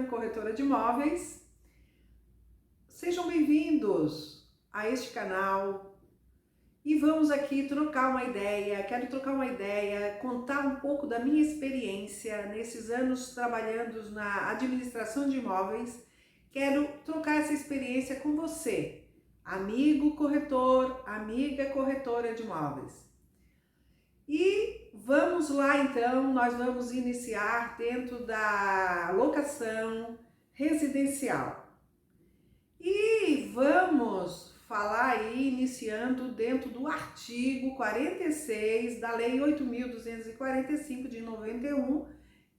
corretora de imóveis. Sejam bem-vindos a este canal e vamos aqui trocar uma ideia. Quero trocar uma ideia, contar um pouco da minha experiência nesses anos trabalhando na administração de imóveis. Quero trocar essa experiência com você, amigo corretor, amiga corretora de imóveis. E vamos lá então, nós vamos iniciar dentro da locação residencial. E vamos falar aí, iniciando dentro do artigo 46 da Lei 8.245 de 91,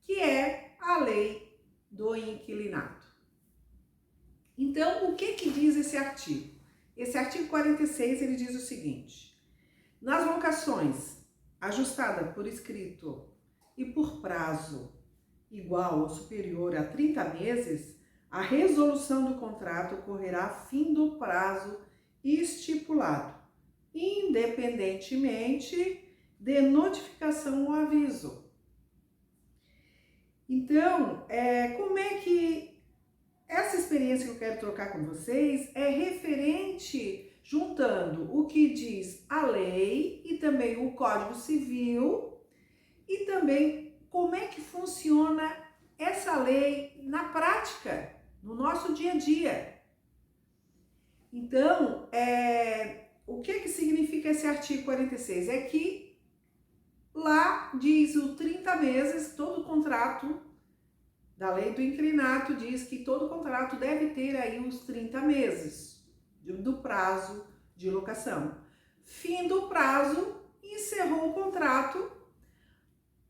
que é a Lei do Inquilinato. Então, o que diz esse artigo? Esse artigo 46, ele diz o seguinte: nas locações ajustada por escrito e por prazo igual ou superior a 30 meses, a resolução do contrato ocorrerá a fim do prazo estipulado, independentemente de notificação ou aviso. Então, como é que essa experiência que eu quero trocar com vocês é referente juntando o que diz a lei e também o Código Civil e também como é que funciona essa lei na prática, no nosso dia a dia. Então, o que significa esse artigo 46? É que lá diz o 30 meses, todo contrato da lei do inquilinato diz que todo contrato deve ter aí os 30 meses do prazo de locação. Fim do prazo, encerrou o contrato.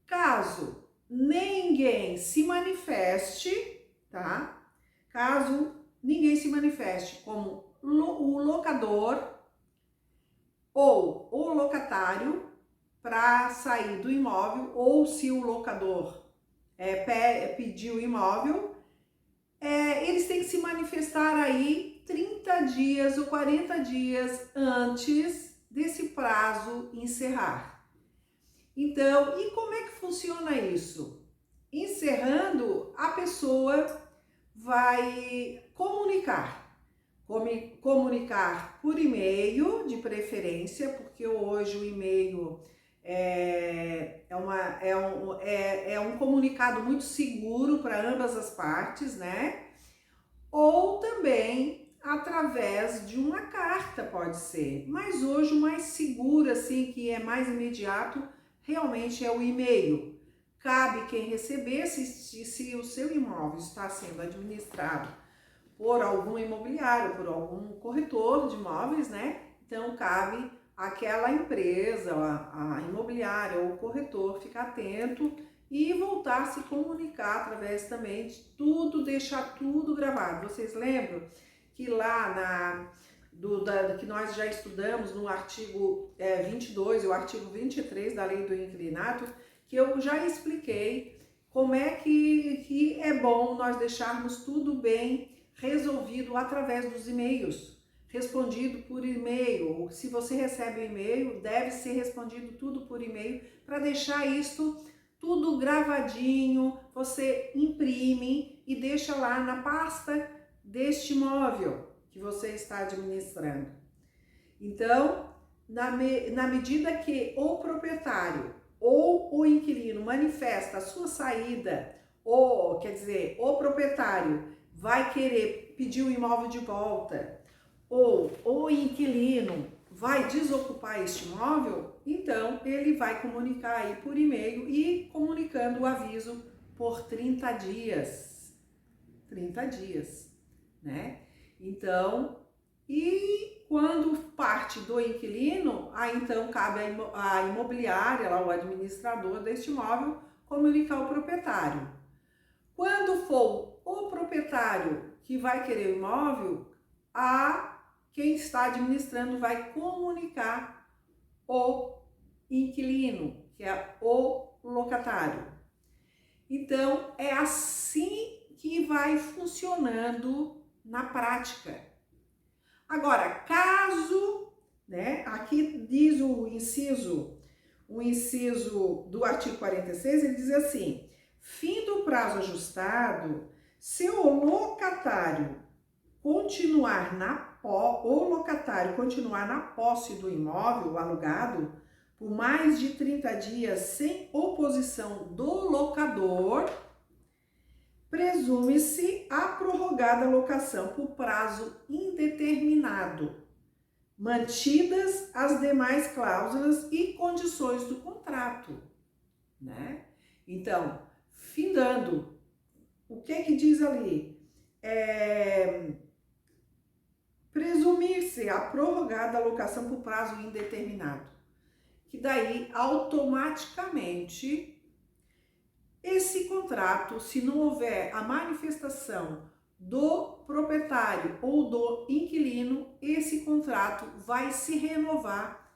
Caso ninguém se manifeste, tá? Caso ninguém se manifeste como o locador ou o locatário para sair do imóvel, ou se o locador pediu o imóvel, eles têm que se manifestar aí 30 dias ou 40 dias antes desse prazo encerrar. Então, e como é que funciona isso? Encerrando, a pessoa vai comunicar por e-mail, de preferência, porque hoje o e-mail é um comunicado muito seguro para ambas as partes, né? Ou também através de uma carta, pode ser. Mas hoje o mais seguro, assim, que é mais imediato, realmente é o e-mail. Cabe quem receber, se o seu imóvel está sendo administrado por algum imobiliário, por algum corretor de imóveis, né? Então, cabe àquela empresa, a imobiliária ou o corretor ficar atento e voltar a se comunicar através também de tudo, deixar tudo gravado. Vocês lembram que lá que nós já estudamos no artigo 22 e o artigo 23 da Lei do Inquilinato, que eu já expliquei como é que é bom nós deixarmos tudo bem resolvido através dos e-mails, respondido por e-mail. Se você recebe o e-mail, deve ser respondido tudo por e-mail, para deixar isto tudo gravadinho. Você imprime e deixa lá na pasta deste imóvel que você está administrando. Então, na medida que o proprietário ou o inquilino manifesta a sua saída, ou quer dizer, o proprietário vai querer pedir o imóvel de volta, ou o inquilino vai desocupar este imóvel, então ele vai comunicar aí por e-mail e comunicando o aviso por 30 dias. 30 dias, né? Então, e quando parte do inquilino, aí então cabe a imobiliária, lá, o administrador deste imóvel, comunicar ao proprietário. Quando for o proprietário que vai querer o imóvel, quem está administrando vai comunicar o inquilino, que é o locatário. Então, é assim que vai funcionando na prática. Agora, caso, né, aqui diz o inciso do artigo 46, ele diz assim: fim do prazo ajustado Se o locatário continuar na posse do imóvel alugado por mais de 30 dias sem oposição do locador, presume-se a prorrogada locação por prazo indeterminado, mantidas as demais cláusulas e condições do contrato, né? Então, findando, o que diz ali? Presumir-se a prorrogada locação por prazo indeterminado, que daí automaticamente esse contrato, se não houver a manifestação do proprietário ou do inquilino, esse contrato vai se renovar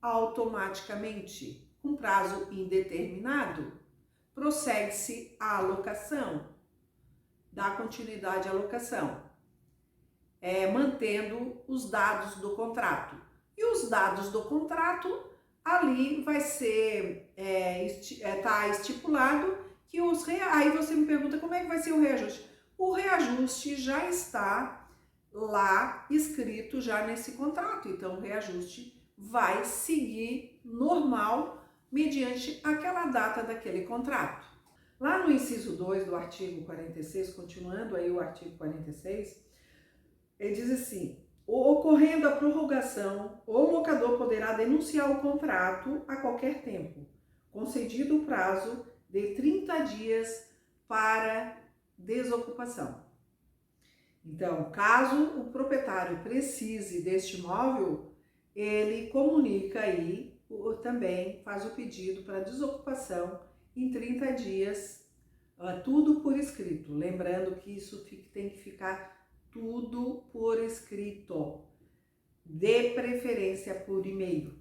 automaticamente, com prazo indeterminado. Prossegue-se a locação, dá continuidade à locação, mantendo os dados do contrato. E os dados do contrato, ali vai ser, tá estipulado que aí você me pergunta como é que vai ser o reajuste. O reajuste já está lá escrito já nesse contrato, então o reajuste vai seguir normal mediante aquela data daquele contrato. Lá no inciso 2 do artigo 46, continuando aí o artigo 46, ele diz assim: ocorrendo a prorrogação, o locador poderá denunciar o contrato a qualquer tempo, concedido o prazo de 30 dias para desocupação. Então, caso o proprietário precise deste imóvel, ele comunica aí, também faz o pedido para desocupação em 30 dias, tudo por escrito. Lembrando que isso tem que ficar tudo por escrito, de preferência por e-mail.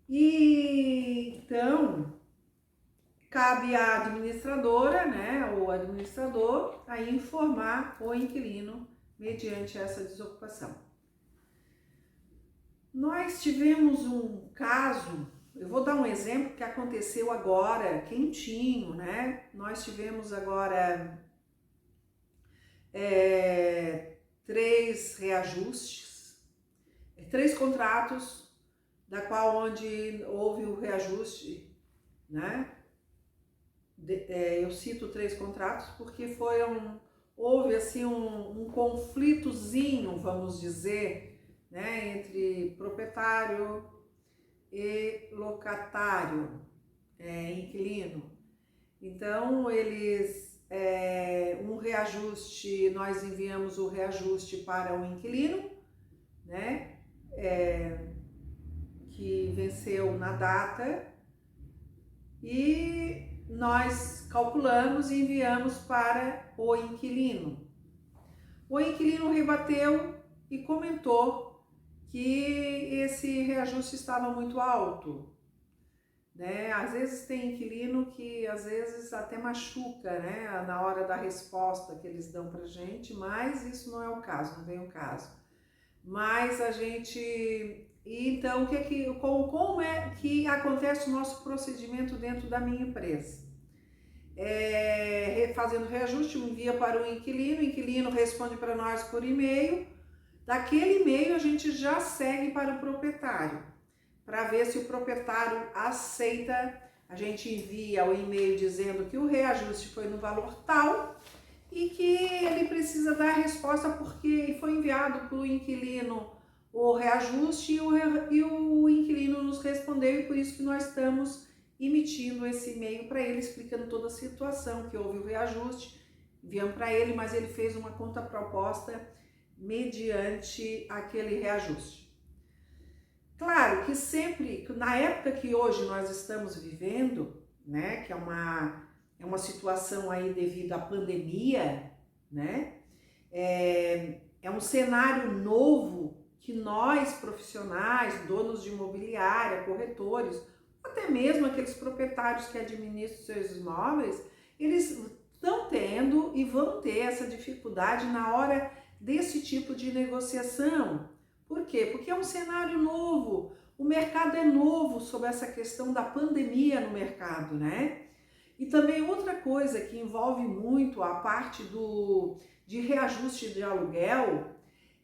E então, cabe à administradora, né, ou administrador, a informar o inquilino mediante essa desocupação. Nós tivemos um caso, eu vou dar um exemplo que aconteceu agora, quentinho, né? Nós tivemos agora 3 reajustes, 3 contratos, da qual onde houve o reajuste, né? Eu cito 3 contratos porque houve assim um conflitozinho, vamos dizer, né, entre proprietário e locatário, inquilino. Então, um reajuste, nós enviamos o reajuste para o inquilino, né, que venceu na data, e nós calculamos e enviamos para o inquilino. O inquilino rebateu e comentou que esse reajuste estava muito alto, né? Às vezes tem inquilino que às vezes até machuca, né, na hora da resposta que eles dão pra gente, mas isso não é o caso, não vem o caso. Mas a gente... Então, como é que acontece o nosso procedimento dentro da minha empresa? Fazendo reajuste, envia para o inquilino responde para nós por e-mail. Daquele e-mail a gente já segue para o proprietário, para ver se o proprietário aceita. A gente envia o e-mail dizendo que o reajuste foi no valor tal e que ele precisa dar a resposta porque foi enviado para o inquilino o reajuste e o inquilino nos respondeu, e por isso que nós estamos emitindo esse e-mail para ele, explicando toda a situação, que houve o reajuste, enviamos para ele, mas ele fez uma contraproposta mediante aquele reajuste. Claro que sempre, na época que hoje nós estamos vivendo, né, que é uma situação aí devido à pandemia, né, é um cenário novo que nós profissionais, donos de imobiliária, corretores, até mesmo aqueles proprietários que administram seus imóveis, eles estão tendo e vão ter essa dificuldade na hora desse tipo de negociação. Por quê? Porque é um cenário novo, o mercado é novo sobre essa questão da pandemia no mercado, né? E também outra coisa que envolve muito a parte de reajuste de aluguel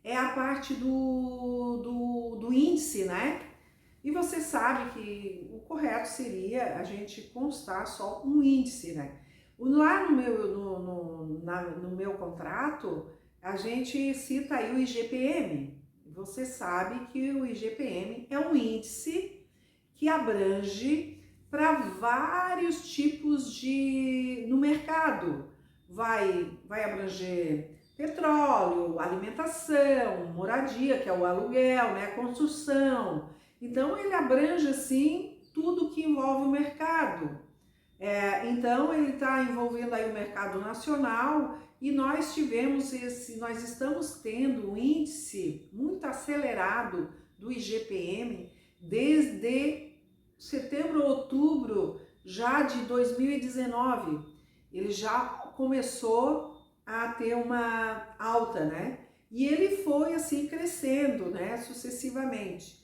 é a parte do índice, né? E você sabe que o correto seria a gente constar só um índice, né? Lá no meu contrato, a gente cita aí o IGPM. Você sabe que o IGPM é um índice que abrange para vários tipos no mercado. Vai abranger petróleo, alimentação, moradia, que é o aluguel, né, construção. Então ele abrange assim tudo que envolve o mercado. Então ele está envolvendo aí o mercado nacional e nós estamos tendo um índice muito acelerado do IGPM desde setembro, outubro já de 2019. Ele já começou a ter uma alta, né? E ele foi assim crescendo, né, sucessivamente.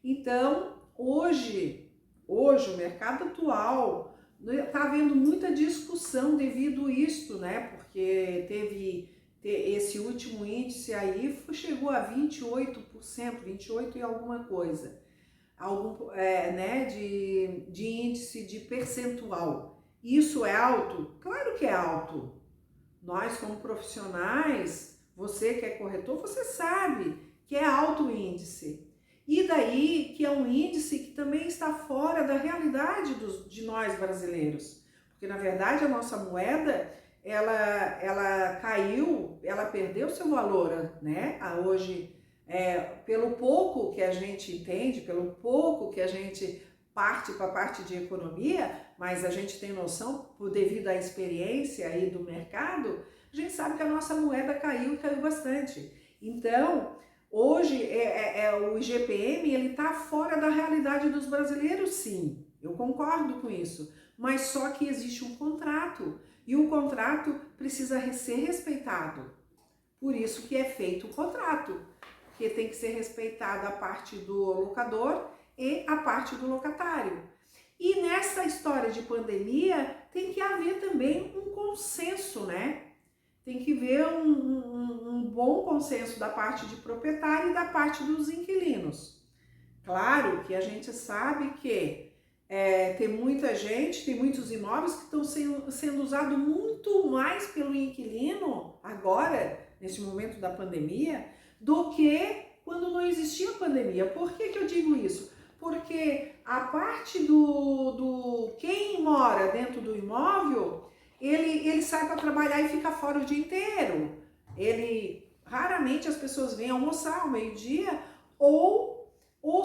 Então, hoje o mercado atual está havendo muita discussão devido a isto, né? Porque teve esse último índice aí, chegou a 28%, 28 e alguma coisa, né, de índice de percentual. Isso é alto? Claro que é alto. Nós, como profissionais, você que é corretor, você sabe que é alto o índice. E daí que é um índice que também está fora da realidade de nós brasileiros. Porque, na verdade, a nossa moeda, ela caiu, ela perdeu seu valor, né? Hoje, pelo pouco que a gente entende, pelo pouco que a gente parte para a parte de economia, mas a gente tem noção, devido à experiência aí do mercado, a gente sabe que a nossa moeda caiu e caiu bastante. Então, hoje, o IGPM, ele está fora da realidade dos brasileiros, sim, eu concordo com isso, mas só que existe um contrato, e o contrato precisa ser respeitado, por isso que é feito o contrato, porque tem que ser respeitada a parte do locador e a parte do locatário. E nessa história de pandemia, tem que haver também um consenso, né? Tem que haver um bom consenso da parte de proprietário e da parte dos inquilinos. Claro que a gente sabe que tem muita gente, tem muitos imóveis que estão sendo usados muito mais pelo inquilino agora, nesse momento da pandemia, do que quando não existia pandemia. Por que eu digo isso? Porque a parte do quem mora dentro do imóvel, ele sai para trabalhar e fica fora o dia inteiro. Raramente as pessoas vêm almoçar ao meio-dia ou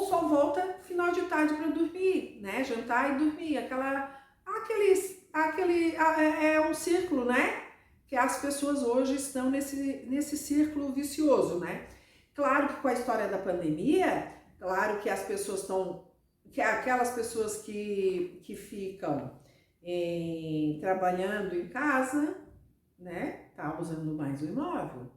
só volta final de tarde para dormir, né? Jantar e dormir. É um círculo, né? Que as pessoas hoje estão nesse círculo vicioso, né? Claro que com a história da pandemia, claro que as pessoas que aquelas pessoas que ficam trabalhando em casa, né, tá usando mais o imóvel.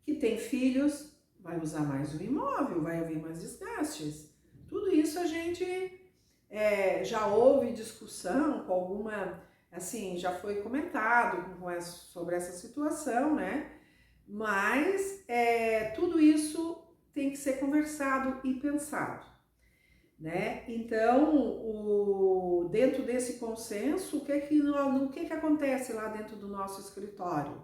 Que tem filhos, vai usar mais o imóvel, vai haver mais desgastes. Tudo isso a gente já houve discussão com alguma, assim, já foi comentado sobre essa situação, né? Mas tudo isso tem que ser conversado e pensado, né? Então, dentro desse consenso, o que acontece lá dentro do nosso escritório?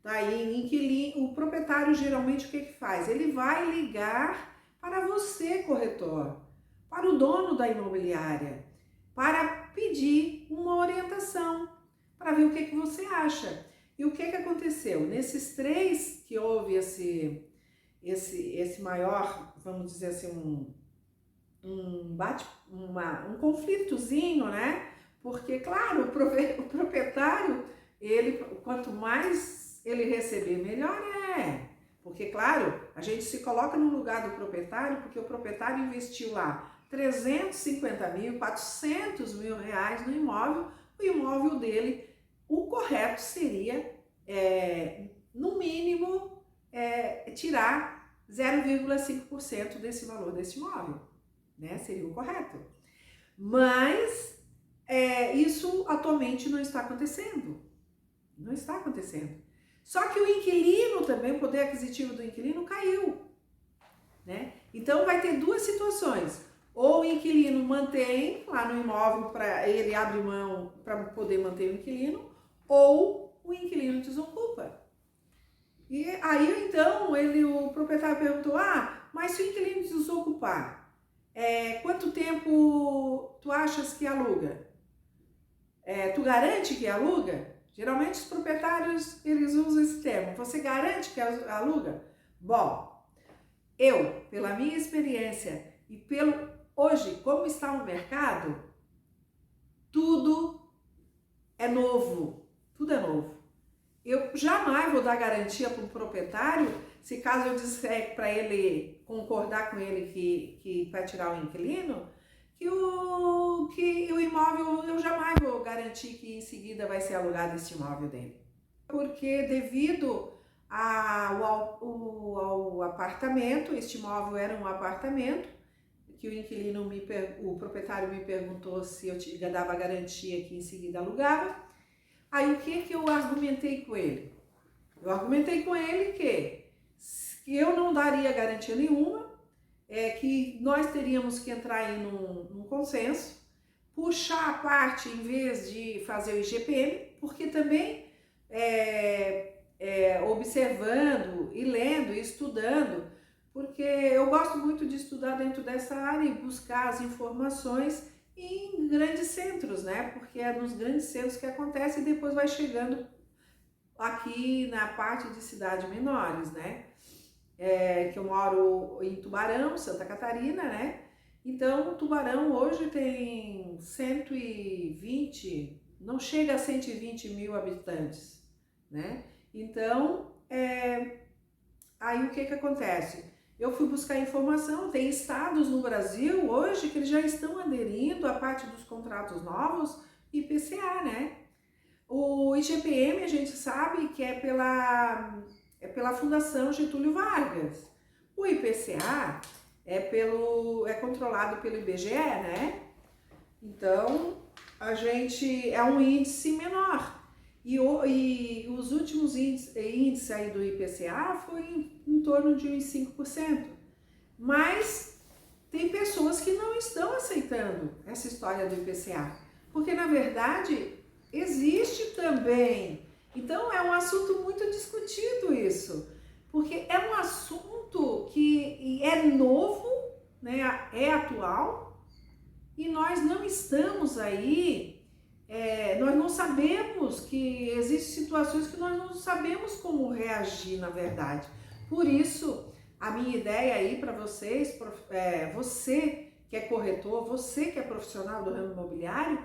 Daí, o proprietário geralmente o que faz? Ele vai ligar para você, corretor, para o dono da imobiliária, para pedir uma orientação, para ver o que você acha. E o que aconteceu? Nesses 3 que houve esse maior, vamos dizer assim, um conflitozinho, né? Porque, claro, o proprietário, quanto mais ele receber, melhor é. Porque, claro, a gente se coloca no lugar do proprietário, porque o proprietário investiu lá 350 mil, 400 mil reais no imóvel, o imóvel dele, o correto seria, no mínimo, tirar 0,5% desse valor desse imóvel, né? Seria o correto. Mas Isso atualmente não está acontecendo. Não está acontecendo. Só que o inquilino também, o poder aquisitivo do inquilino caiu, né? Então vai ter duas situações. Ou o inquilino mantém lá no imóvel, ele abre mão para poder manter o inquilino, ou o inquilino desocupa. E aí então o proprietário perguntou: mas se o inquilino desocupar, quanto tempo tu achas que aluga? Tu garante que aluga? Geralmente os proprietários, eles usam esse termo. Você garante que aluga? Bom, pela minha experiência e hoje, como está o mercado, tudo é novo. Tudo é novo. Eu jamais vou dar garantia para um proprietário, se caso eu disser para ele, concordar com ele que vai tirar o inquilino, que o imóvel, eu jamais vou garantir que em seguida vai ser alugado esse imóvel dele. Porque devido ao apartamento, este imóvel era um apartamento, que o proprietário me perguntou se eu dava garantia que em seguida alugava. Aí o que eu argumentei com ele? Eu argumentei com ele que eu não daria garantia nenhuma, que nós teríamos que entrar aí num consenso, puxar a parte em vez de fazer o IGPM, porque também observando e lendo e estudando, porque eu gosto muito de estudar dentro dessa área e buscar as informações em grandes centros, né? Porque é nos grandes centros que acontece e depois vai chegando aqui na parte de cidades menores, né? Que eu moro em Tubarão, Santa Catarina, né? Então, Tubarão hoje tem 120, não chega a 120 mil habitantes, né? Então, aí o que acontece? Eu fui buscar informação, tem estados no Brasil hoje que eles já estão aderindo à parte dos contratos novos IPCA, né? O IGPM a gente sabe que é pela Fundação Getúlio Vargas. O IPCA é controlado pelo IBGE, né? Então, a gente é um índice menor. E os últimos índices aí do IPCA foi em torno de uns 5%. Mas tem pessoas que não estão aceitando essa história do IPCA. Porque, na verdade, existe também. Então, é um assunto muito discutido isso. Porque é um assunto que é novo, né? É atual. E nós não estamos aí... nós não sabemos que existem situações que nós não sabemos como reagir, na verdade. Por isso, a minha ideia aí para vocês, você que é corretor, você que é profissional do ramo imobiliário,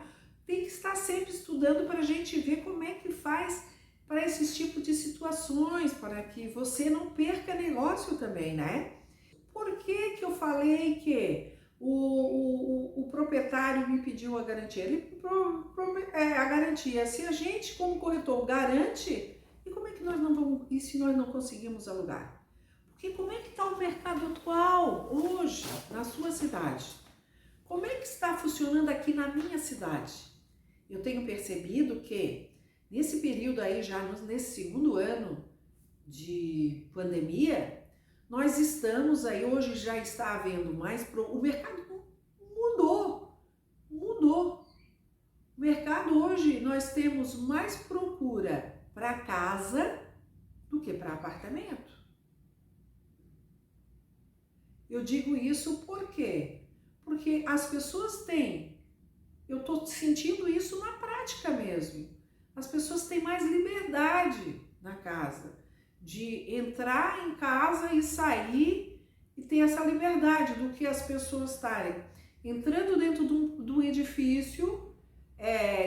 tem que estar sempre estudando para a gente ver como é que faz para esses tipos de situações, para que você não perca negócio também, né? Por que eu falei que o proprietário me pediu a garantia? A garantia, se a gente como corretor garante, e como é que nós não vamos, e se nós não conseguimos alugar? Porque como é que está o mercado atual hoje na sua cidade? Como é que está funcionando aqui na minha cidade? Eu tenho percebido que nesse período aí, já nesse segundo ano de pandemia, nós estamos aí, hoje já está havendo o mercado mudou. O mercado hoje, nós temos mais procura para casa do que para apartamento. Eu digo isso por quê? Porque as pessoas eu estou sentindo isso na prática mesmo. As pessoas têm mais liberdade na casa, de entrar em casa e sair e ter essa liberdade do que as pessoas estarem entrando dentro do edifício,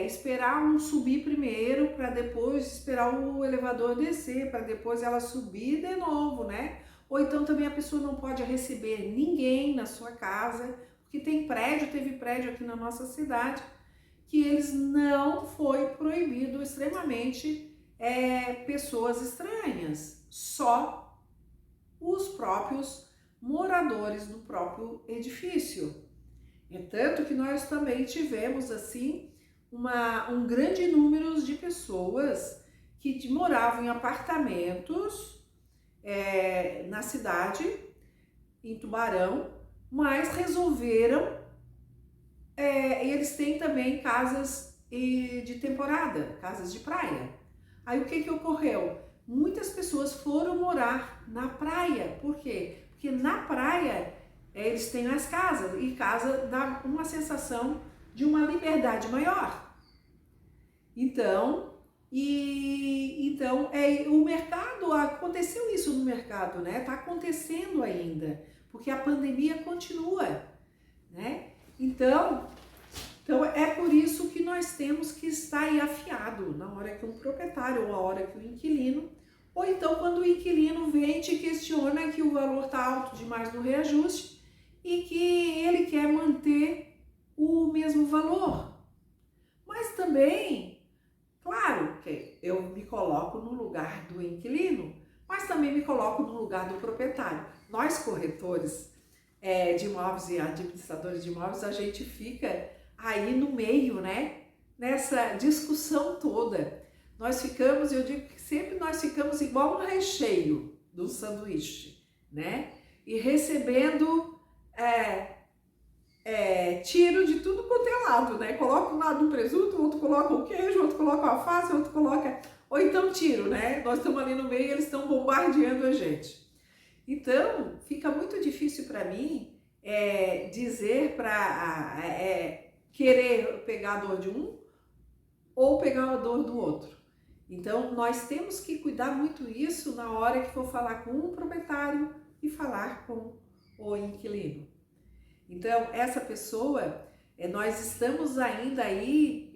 esperar um subir primeiro para depois esperar o elevador descer, para depois ela subir de novo, né? Ou então também a pessoa não pode receber ninguém na sua casa, porque teve prédio aqui na nossa cidade, que eles não foi proibido extremamente pessoas estranhas, só os próprios moradores do próprio edifício. É tanto que nós também tivemos assim um grande número de pessoas que moravam em apartamentos na cidade, em Tubarão, mas resolveram, eles têm também casas de temporada, casas de praia. Aí o que ocorreu? Muitas pessoas foram morar na praia. Por quê? Porque na praia eles têm as casas, e casa dá uma sensação de uma liberdade maior. Então, o mercado, aconteceu isso no mercado, né? Tá acontecendo ainda, porque a pandemia continua, né? Então é por isso que nós temos que estar aí afiado na hora que um proprietário ou a hora que o inquilino, ou então quando o inquilino vem e te questiona que o valor está alto demais no reajuste e que ele quer manter o mesmo valor. Mas também, claro que eu me coloco no lugar do inquilino, mas também me coloco no lugar do proprietário. Nós corretores de imóveis e administradores de imóveis, a gente fica aí no meio, né? Nessa discussão toda. Nós ficamos, eu digo que sempre nós ficamos igual um recheio do sanduíche, né? E recebendo tiro de tudo quanto é lado, né? Coloca um lado um presunto, outro coloca o queijo, outro coloca o alface, outro coloca... Ou então tiro, né? Nós estamos ali no meio e eles estão bombardeando a gente. Então, fica muito difícil para mim dizer para querer pegar a dor de um ou pegar a dor do outro. Então, nós temos que cuidar muito isso na hora que for falar com o proprietário e falar com o inquilino. Então, essa pessoa, nós estamos ainda aí,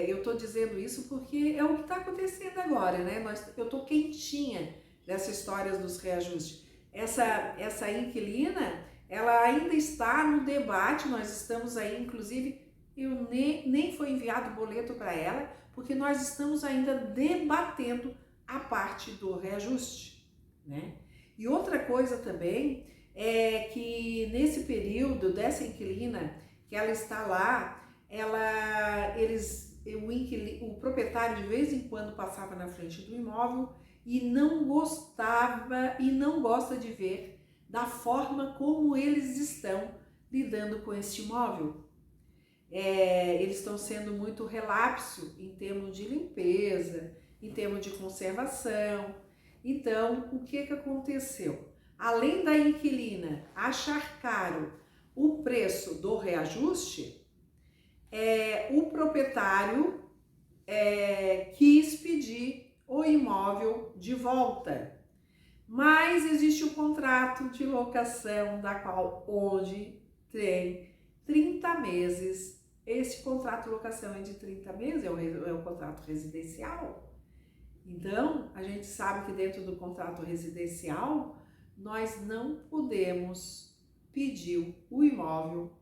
eu estou dizendo isso porque é o que está acontecendo agora, né? Eu estou quentinha dessas histórias dos reajustes. Essa inquilina, ela ainda está no debate, nós estamos aí, inclusive, nem foi enviado boleto para ela, porque nós estamos ainda debatendo a parte do reajuste, né? E outra coisa também é que nesse período dessa inquilina, que ela está lá, o proprietário de vez em quando passava na frente do imóvel e não gostava e não gosta de ver da forma como eles estão lidando com este imóvel. Eles estão sendo muito relapso em termos de limpeza, em termos de conservação. Então, o que aconteceu? Além da inquilina achar caro o preço do reajuste, o proprietário quis pedir o imóvel de volta. Mas existe o contrato de locação, onde tem 30 meses. Esse contrato de locação é de 30 meses, é o contrato residencial. Então, a gente sabe que dentro do contrato residencial, nós não podemos pedir o imóvel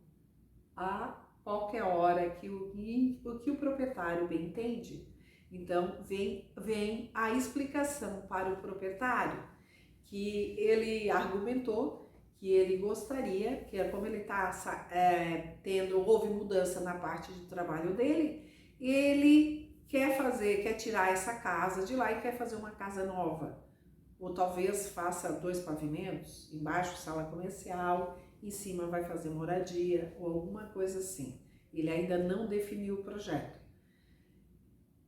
a qualquer hora que o proprietário bem entende. Então, vem a explicação para o proprietário, que ele argumentou que ele gostaria, que como ele está houve mudança na parte de trabalho dele, ele quer tirar essa casa de lá e quer fazer uma casa nova. Ou talvez faça 2 pavimentos, embaixo sala comercial, em cima vai fazer moradia ou alguma coisa assim. Ele ainda não definiu o projeto.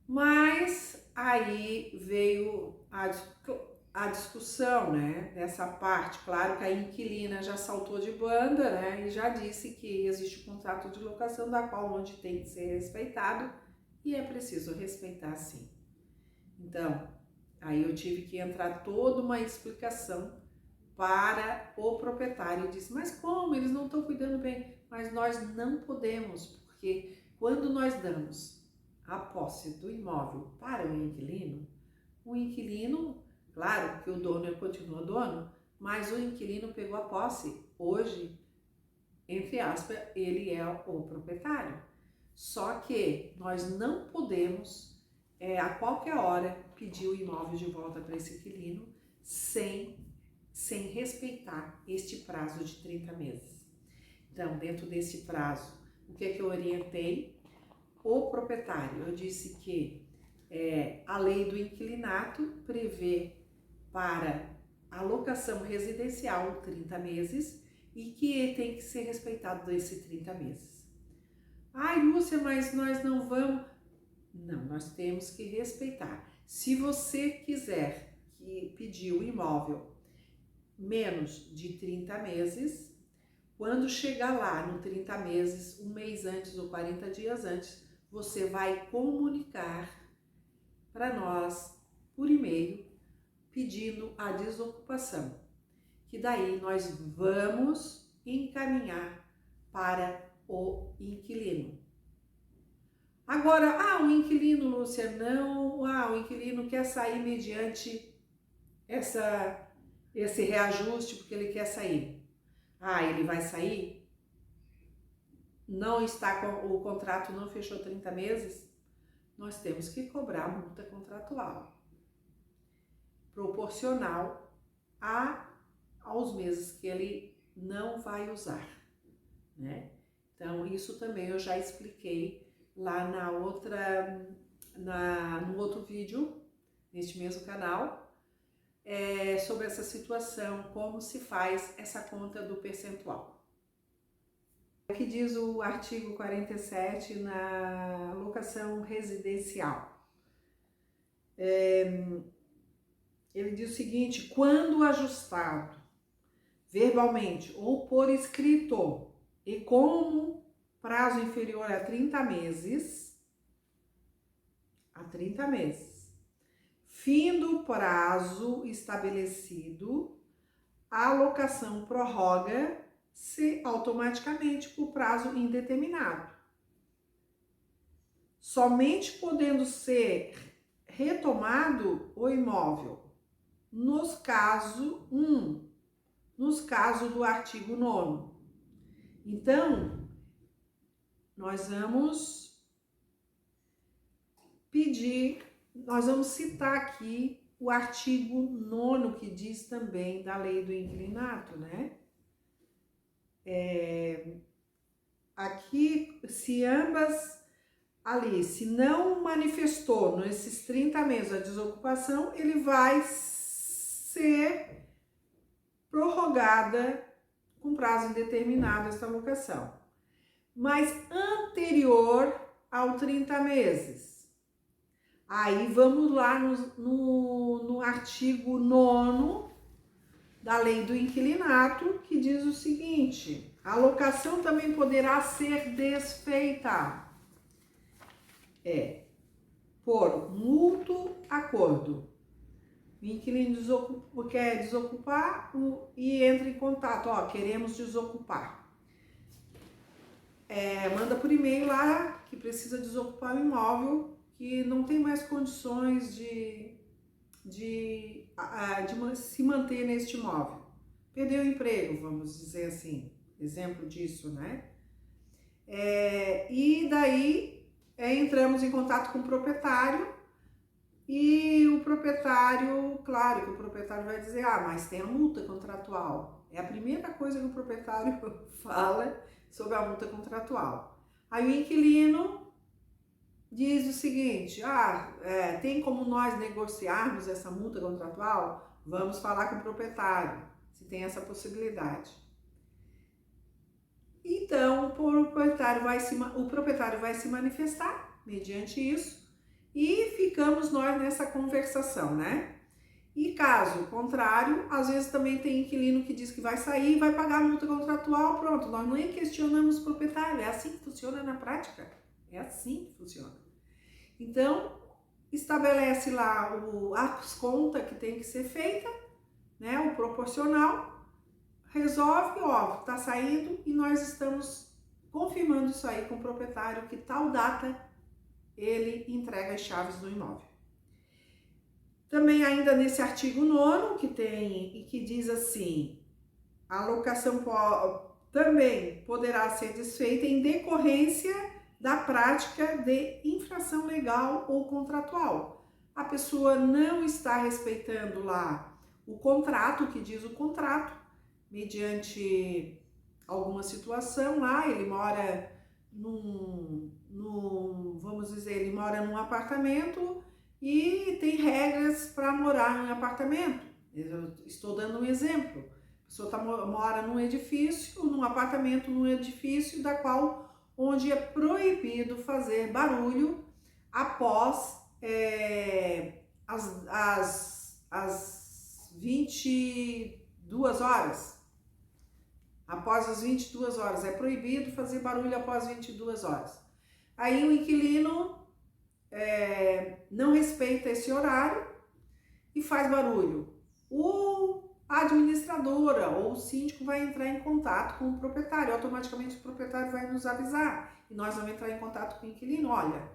Mas aí veio a discussão, né, dessa parte. Claro que a inquilina já saltou de banda, né, e já disse que existe um contrato de locação da qual onde tem que ser respeitado e é preciso respeitar sim. Então, aí eu tive que entrar toda uma explicação para o proprietário. Disse, mas como? Eles não estão cuidando bem. Mas nós não podemos, porque quando nós damos a posse do imóvel para o inquilino, claro que o dono continua dono, mas o inquilino pegou a posse. Hoje, entre aspas, ele é o proprietário. Só que nós não podemos, a qualquer hora, pedir o imóvel de volta para esse inquilino sem respeitar este prazo de 30 meses. Então, dentro desse prazo, o que eu orientei? o proprietário. Eu disse que a lei do inquilinato prevê para a locação residencial 30 meses e que tem que ser respeitado esses 30 meses. Ai, Lúcia, mas nós não vamos... Não, nós temos que respeitar. Se você quiser pedir o imóvel menos de 30 meses, quando chegar lá no 30 meses, um mês antes ou 40 dias antes, você vai comunicar para nós por e-mail pedindo a desocupação, que daí nós vamos encaminhar para o inquilino. Agora, o inquilino, Lúcia, não, o inquilino quer sair mediante esse reajuste porque ele quer sair. Ele vai sair? Não está com o contrato, não fechou 30 meses? Nós temos que cobrar multa contratual, proporcional aos meses que ele não vai usar, né? Então, isso também eu já expliquei lá no outro vídeo, neste mesmo canal, sobre essa situação, como se faz essa conta do percentual. O que diz o artigo 47 na locação residencial? Ele diz o seguinte: quando ajustado verbalmente ou por escrito e como prazo inferior a 30 meses, fim do prazo estabelecido, a locação prorroga-se automaticamente por prazo indeterminado, somente podendo ser retomado o imóvel nos casos do artigo 9º. Então, nós vamos citar aqui o artigo 9º, que diz também da lei do inquilinato, né? Aqui, se não manifestou nesses 30 meses a desocupação, ele vai ser prorrogada com prazo indeterminado esta locação. Mas anterior ao 30 meses, aí vamos lá no artigo 9º da lei do inquilinato, que diz o seguinte: a locação também poderá ser desfeita por mútuo acordo. O inquilino quer desocupar e entra em contato, queremos desocupar. Manda por e-mail lá que precisa desocupar o imóvel, que não tem mais condições de se manter neste imóvel. Perdeu o emprego, vamos dizer assim, exemplo disso, né? E daí entramos em contato com o proprietário e o proprietário, claro que o proprietário vai dizer, mas tem a multa contratual. É a primeira coisa que o proprietário fala sobre a multa contratual. Aí o inquilino diz o seguinte: tem como nós negociarmos essa multa contratual? Vamos falar com o proprietário, se tem essa possibilidade. Então, o proprietário vai se manifestar mediante isso e ficamos nós nessa conversação, né? E caso contrário, às vezes também tem inquilino que diz que vai sair e vai pagar a multa contratual, pronto, nós nem questionamos o proprietário. É assim que funciona na prática, é assim que funciona. Então, estabelece lá as contas que tem que ser feita, né, o proporcional, resolve, tá saindo, e nós estamos confirmando isso aí com o proprietário, que tal data ele entrega as chaves do imóvel. Também ainda nesse artigo 9º que diz assim: a locação também poderá ser desfeita em decorrência da prática de infração legal ou contratual. A pessoa não está respeitando lá o contrato, que diz o contrato, mediante alguma situação lá, ele mora vamos dizer, ele mora num apartamento e tem regras para morar em apartamento. Eu estou dando um exemplo. A pessoa mora num edifício, num apartamento, num edifício onde é proibido fazer barulho após as 22 horas. Após as 22 horas. É proibido fazer barulho após 22 horas. Aí o inquilino não respeita esse horário e faz barulho. A administradora ou o síndico vai entrar em contato com o proprietário. Automaticamente o proprietário vai nos avisar. E nós vamos entrar em contato com o inquilino. Olha,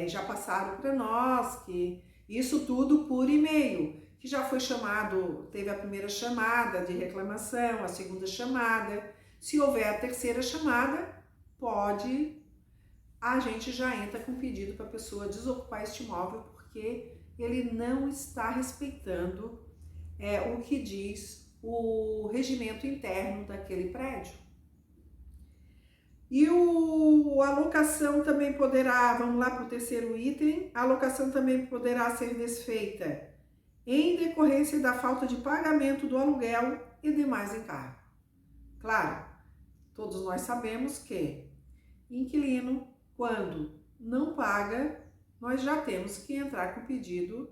já passaram para nós que isso tudo por e-mail. Que já foi chamado, teve a primeira chamada de reclamação, a segunda chamada. Se houver a terceira chamada, a gente já entra com pedido para a pessoa desocupar este imóvel, porque ele não está respeitando o que diz o regimento interno daquele prédio. E a locação também poderá, vamos lá para o terceiro item, a locação também poderá ser desfeita em decorrência da falta de pagamento do aluguel e demais encargos. Claro, todos nós sabemos que inquilino, quando não paga, nós já temos que entrar com pedido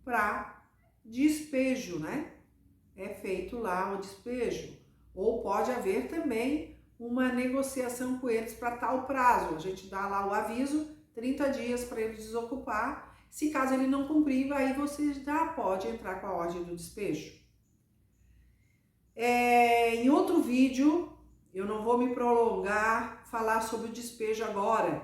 para despejo, né? É feito lá o despejo. Ou pode haver também uma negociação com eles para tal prazo. A gente dá lá o aviso, 30 dias para ele desocupar. Se caso ele não cumprir, aí você já pode entrar com a ordem do despejo. Em outro vídeo, eu não vou me prolongar, falar sobre o despejo agora,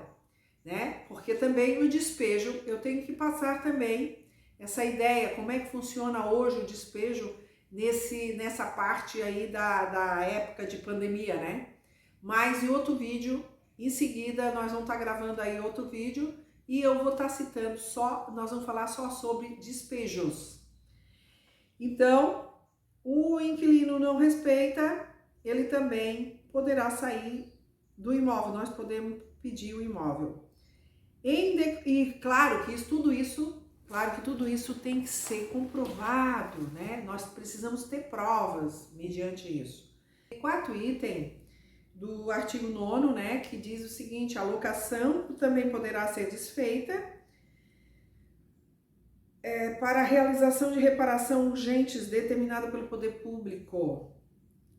né? Porque também o despejo, eu tenho que passar também essa ideia, como é que funciona hoje o despejo nessa parte aí da época de pandemia, né? Mas em outro vídeo, em seguida, nós vamos estar gravando aí outro vídeo e eu vou estar citando nós vamos falar só sobre despejos. Então, o inquilino não respeita, ele também poderá sair do imóvel, nós podemos pedir o imóvel. E claro que tudo isso tem que ser comprovado, né? Nós precisamos ter provas mediante isso. Quarto item do artigo 9º, né, que diz o seguinte: a locação também poderá ser desfeita para a realização de reparação urgentes determinada pelo poder público,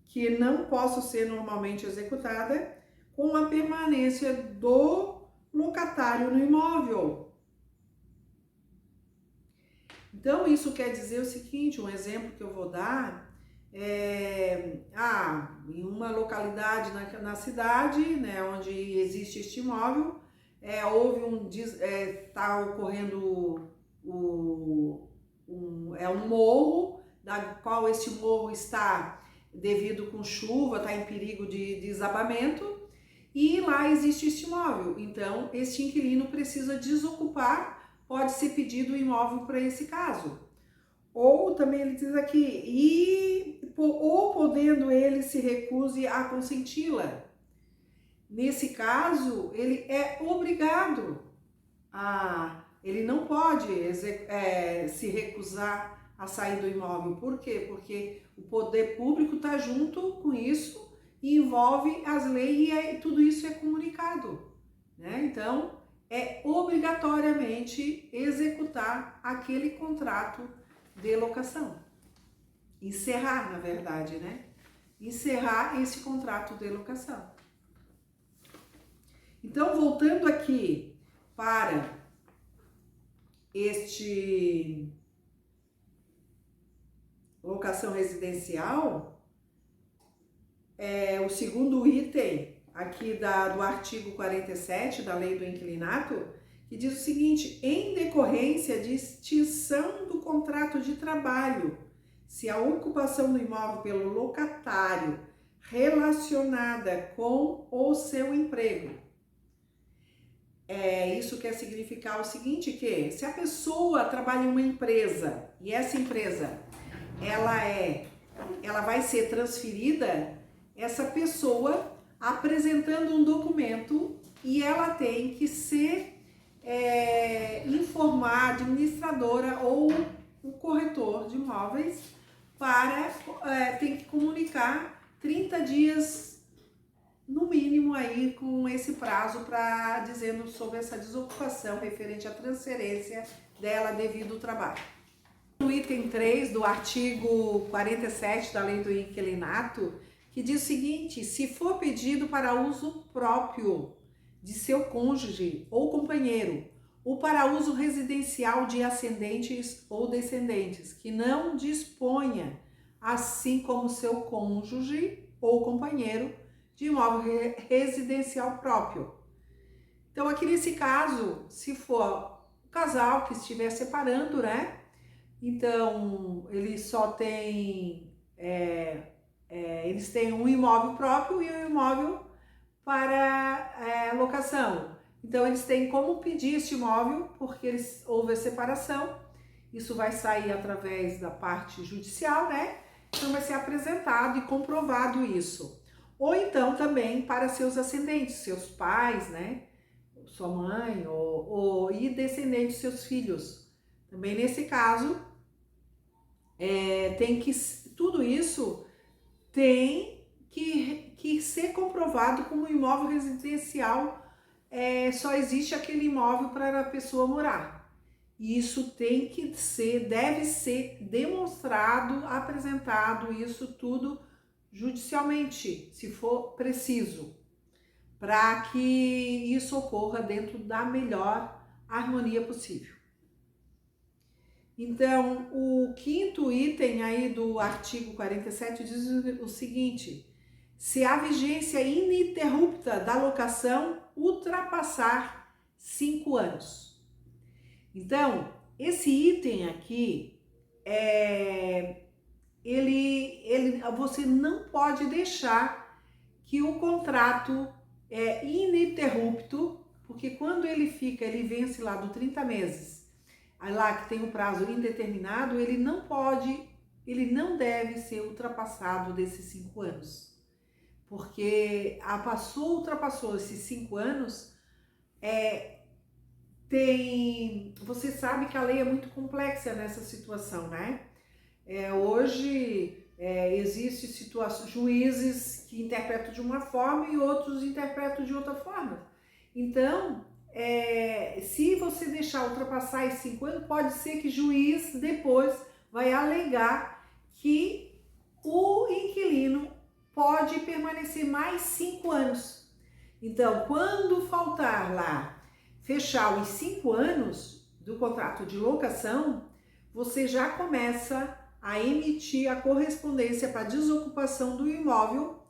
que não possa ser normalmente executada com a permanência do locatário no imóvel. Então, isso quer dizer o seguinte, um exemplo que eu vou dar em uma localidade na cidade, né, onde existe este imóvel, está ocorrendo um morro, da qual esse morro está, devido com chuva, está em perigo de desabamento, e lá existe este imóvel. Então, este inquilino precisa desocupar, pode ser pedido o imóvel para esse caso. Ou também ele diz aqui, ou podendo ele se recuse a consenti-la. Nesse caso, ele é obrigado ele não pode se recusar a sair do imóvel. Por quê? Porque o poder público está junto com isso e envolve as leis e tudo isso é comunicado, né? Então, é obrigatoriamente executar aquele contrato de locação. Encerrar, na verdade, né? Encerrar esse contrato de locação. Então, voltando aqui para este locação residencial, o segundo item aqui do artigo 47 da Lei do Inquilinato, que diz o seguinte: em decorrência de extinção do contrato de trabalho, se a ocupação do imóvel pelo locatário relacionada com o seu emprego. Isso quer significar o seguinte, que se a pessoa trabalha em uma empresa e essa empresa ela vai ser transferida, essa pessoa, apresentando um documento e ela tem que ser informar a administradora ou o corretor de imóveis tem que comunicar 30 dias no mínimo aí com esse prazo para dizendo sobre essa desocupação referente à transferência dela devido ao trabalho. No item 3 do artigo 47 da Lei do Inquilinato, que diz o seguinte: se for pedido para uso próprio de seu cônjuge ou companheiro, ou para uso residencial de ascendentes ou descendentes, que não disponha, assim como seu cônjuge ou companheiro, de imóvel residencial próprio. Então, aqui nesse caso, se for o casal que estiver separando, né? Então, eles têm um imóvel próprio e um imóvel para locação. Então, eles têm como pedir este imóvel, porque houve a separação. Isso vai sair através da parte judicial, né? Então, vai ser apresentado e comprovado isso. Ou então, também para seus ascendentes, seus pais, né? Sua mãe e descendentes, seus filhos. Também, nesse caso, tudo isso tem que ser comprovado como imóvel residencial. Só existe aquele imóvel para a pessoa morar. E isso deve ser demonstrado, apresentado, isso tudo judicialmente, se for preciso, para que isso ocorra dentro da melhor harmonia possível. Então, o quinto item aí do artigo 47 diz o seguinte: se a vigência ininterrupta da locação ultrapassar 5 anos. Então, esse item aqui, você não pode deixar que o contrato ininterrupto, porque quando ele vence lá do 30 meses, aí lá que tem um prazo indeterminado, ele não deve ser ultrapassado desses 5 anos. Porque ultrapassou esses 5 anos, você sabe que a lei é muito complexa nessa situação, né? Hoje existem juízes que interpretam de uma forma e outros interpretam de outra forma. Então, se você deixar ultrapassar esses 5 anos, pode ser que o juiz depois vai alegar que o inquilino pode permanecer mais 5 anos. Então, quando faltar lá fechar os 5 anos do contrato de locação, você já começa a emitir a correspondência para desocupação do imóvel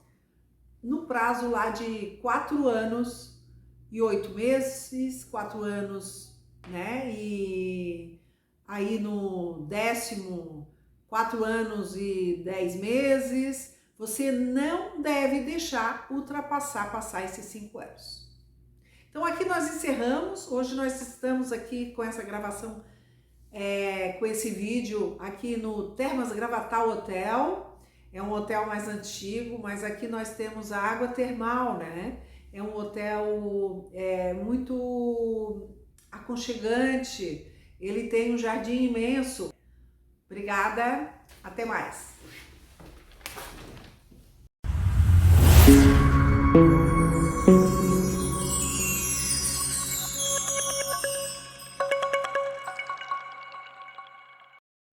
no prazo lá de 4 anos e 8 meses, 4 anos, né? E aí no 10º, 4 anos e 10 meses, você não deve deixar passar esses 5 anos. Então aqui nós encerramos, hoje nós estamos aqui com essa gravação, com esse vídeo aqui no Termas Gravatal Hotel. É um hotel mais antigo, mas aqui nós temos a água termal, né? É um hotel muito aconchegante, ele tem um jardim imenso. Obrigada, até mais!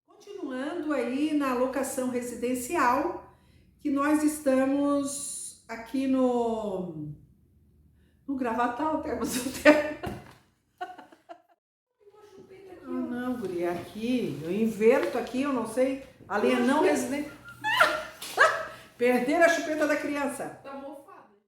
Continuando aí na locação residencial, que nós estamos aqui no Gravatal, temos o tema. Ah, não, guria, aqui, eu inverto aqui, eu não sei, ali é não residente. Perder a chupeta da criança.